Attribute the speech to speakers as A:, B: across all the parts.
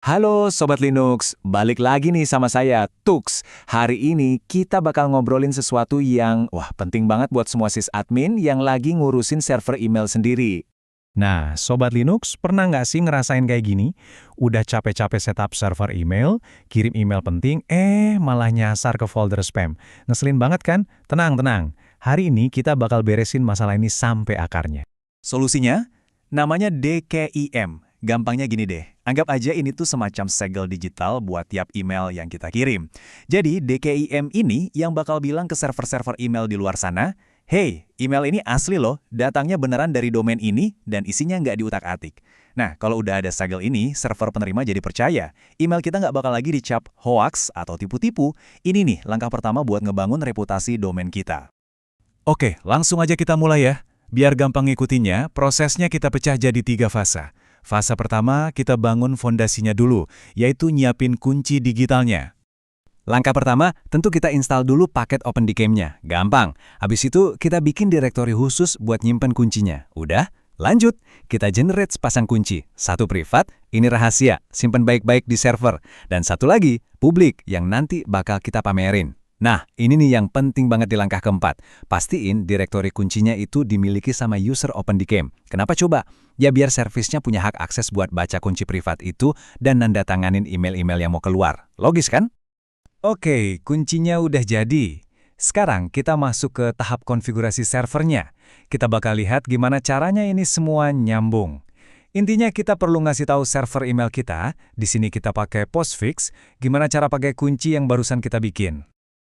A: Halo Sobat Linux, balik lagi nih sama saya, Tux. Hari ini kita bakal ngobrolin sesuatu yang, penting banget buat semua sysadmin yang lagi ngurusin server email sendiri.
B: Nah, Sobat Linux, pernah nggak sih ngerasain kayak gini? Udah capek-capek setup server email, kirim email penting, malah nyasar ke folder spam. Ngeselin banget kan? Tenang, tenang. Hari ini kita bakal beresin masalah ini sampai akarnya.
A: Solusinya? Namanya DKIM. Gampangnya gini deh, anggap aja ini tuh semacam segel digital buat tiap email yang kita kirim. Jadi DKIM ini yang bakal bilang ke server-server email di luar sana, hey, email ini asli loh, datangnya beneran dari domain ini dan isinya nggak diutak-atik. Nah, kalau udah ada segel ini, server penerima jadi percaya. Email kita nggak bakal lagi dicap hoax atau tipu-tipu. Ini nih langkah pertama buat ngebangun reputasi domain kita. Oke, langsung aja kita mulai ya. Biar gampang ngikutinnya, prosesnya kita pecah jadi 3 fase. Fase pertama, kita bangun fondasinya dulu, yaitu nyiapin kunci digitalnya. Langkah pertama, tentu kita install dulu paket OpenDKIM-nya. Gampang. Habis itu, kita bikin direktori khusus buat nyimpen kuncinya. Udah? Lanjut. Kita generate sepasang kunci. Satu privat, ini rahasia, simpen baik-baik di server. Dan satu lagi, publik, yang nanti bakal kita pamerin. Nah, ini nih yang penting banget di langkah keempat. Pastiin direktori kuncinya itu dimiliki sama user OpenDKIM. Kenapa coba? Ya biar servisnya punya hak akses buat baca kunci privat itu dan nandatanganin email-email yang mau keluar. Logis kan? Oke, kuncinya udah jadi. Sekarang kita masuk ke tahap konfigurasi servernya. Kita bakal lihat gimana caranya ini semua nyambung. Intinya kita perlu ngasih tahu server email kita, di sini kita pakai postfix, gimana cara pakai kunci yang barusan kita bikin.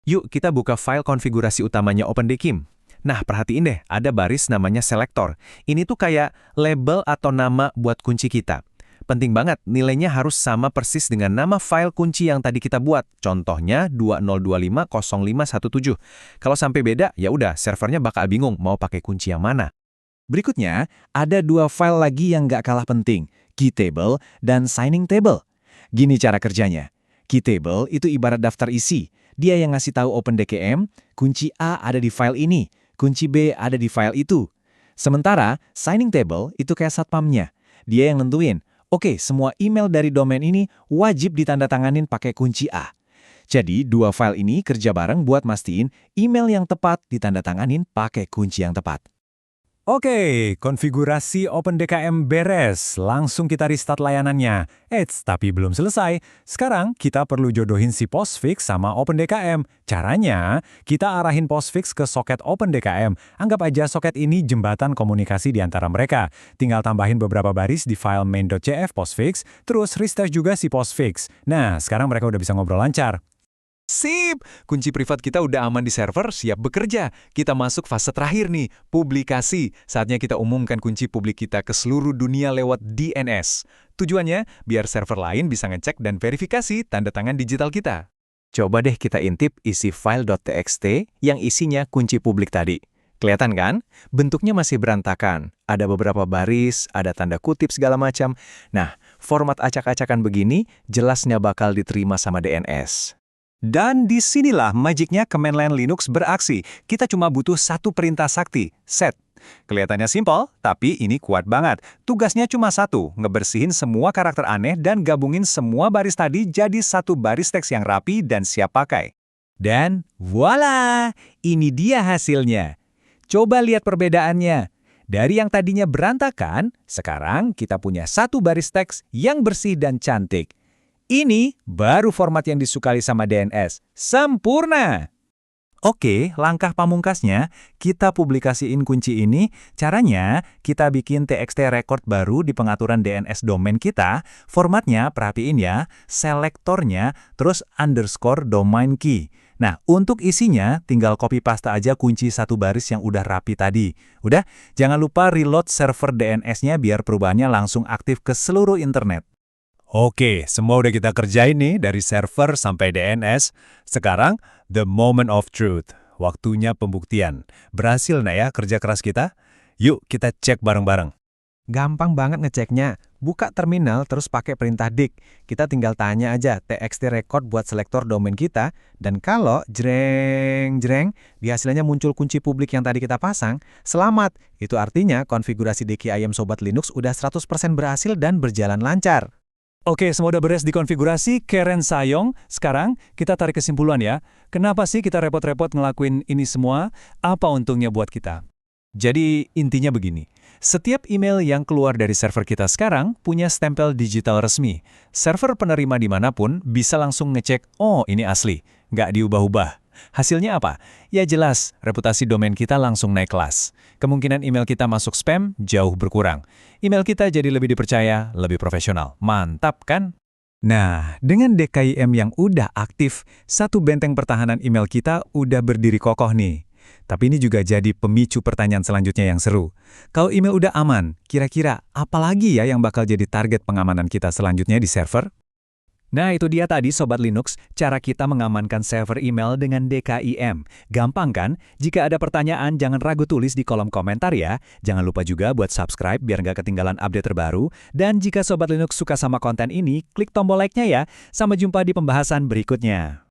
A: Yuk kita buka file konfigurasi utamanya OpenDKIM. Nah, perhatiin deh, ada baris namanya selector. Ini tuh kayak label atau nama buat kunci kita. Penting banget, nilainya harus sama persis dengan nama file kunci yang tadi kita buat. Contohnya 20250517. Kalau sampai beda, ya udah, servernya bakal bingung mau pakai kunci yang mana. Berikutnya, ada 2 file lagi yang nggak kalah penting, key table dan signing table. Gini cara kerjanya. Key table itu ibarat daftar isi. Dia yang ngasih tahu OpenDKIM, kunci A ada di file ini, kunci B ada di file itu. Sementara, signing table itu kayak satpamnya. Dia yang nentuin, oke, semua email dari domain ini wajib ditandatanganin pakai kunci A. Jadi, 2 file ini kerja bareng buat mastiin email yang tepat ditandatanganin pakai kunci yang tepat. Oke, konfigurasi OpenDKIM beres. Langsung kita restart layanannya. Tapi belum selesai. Sekarang kita perlu jodohin si postfix sama OpenDKIM. Caranya, kita arahin postfix ke soket OpenDKIM. Anggap aja soket ini jembatan komunikasi di antara mereka. Tinggal tambahin beberapa baris di file main.cf postfix, terus restart juga si postfix. Nah, sekarang mereka udah bisa ngobrol lancar. Sip! Kunci privat kita udah aman di server, siap bekerja. Kita masuk fase terakhir nih, publikasi. Saatnya kita umumkan kunci publik kita ke seluruh dunia lewat DNS. Tujuannya, biar server lain bisa ngecek dan verifikasi tanda tangan digital kita. Coba deh kita intip isi file.txt yang isinya kunci publik tadi. Kelihatan kan? Bentuknya masih berantakan. Ada beberapa baris, ada tanda kutip segala macam. Nah, format acak-acakan begini jelasnya bakal diterima sama DNS. Dan disinilah magicnya command line Linux beraksi. Kita cuma butuh satu perintah sakti, set. Kelihatannya simpel, tapi ini kuat banget. Tugasnya cuma satu, ngebersihin semua karakter aneh dan gabungin semua baris tadi jadi satu baris teks yang rapi dan siap pakai. Dan voila, ini dia hasilnya. Coba lihat perbedaannya. Dari yang tadinya berantakan, sekarang kita punya satu baris teks yang bersih dan cantik. Ini baru format yang disukai sama DNS. Sempurna! Oke, langkah pamungkasnya, kita publikasiin kunci ini. Caranya, kita bikin TXT record baru di pengaturan DNS domain kita. Formatnya, perhatiin ya, selektornya, terus underscore domain key. Nah, untuk isinya, tinggal copy paste aja kunci satu baris yang udah rapi tadi. Udah, jangan lupa reload server DNS-nya biar perubahannya langsung aktif ke seluruh internet. Oke, semua udah kita kerjain nih dari server sampai DNS. Sekarang, the moment of truth. Waktunya pembuktian. Berhasil nggak ya kerja keras kita? Yuk kita cek bareng-bareng. Gampang banget ngeceknya. Buka terminal terus pakai perintah dik. Kita tinggal tanya aja txt record buat selektor domain kita. Dan kalau jreng, di hasilnya muncul kunci publik yang tadi kita pasang, selamat. Itu artinya konfigurasi DKIM Sobat Linux udah 100% berhasil dan berjalan lancar.
B: Oke, semua udah beres dikonfigurasi, keren sayong. Sekarang kita tarik kesimpulan ya. Kenapa sih kita repot-repot ngelakuin ini semua? Apa untungnya buat kita?
A: Jadi intinya begini, setiap email yang keluar dari server kita sekarang punya stempel digital resmi. Server penerima dimanapun bisa langsung ngecek, oh ini asli, nggak diubah-ubah. Hasilnya apa? Ya jelas, reputasi domain kita langsung naik kelas. Kemungkinan email kita masuk spam jauh berkurang. Email kita jadi lebih dipercaya, lebih profesional. Mantap kan? Nah, dengan DKIM yang udah aktif, satu benteng pertahanan email kita udah berdiri kokoh nih. Tapi ini juga jadi pemicu pertanyaan selanjutnya yang seru. Kalau email udah aman, kira-kira apa lagi ya yang bakal jadi target pengamanan kita selanjutnya di server? Nah, itu dia tadi Sobat Linux, cara kita mengamankan server email dengan DKIM. Gampang kan? Jika ada pertanyaan, jangan ragu tulis di kolom komentar ya. Jangan lupa juga buat subscribe biar nggak ketinggalan update terbaru. Dan jika Sobat Linux suka sama konten ini, klik tombol like-nya ya. Sampai jumpa di pembahasan berikutnya.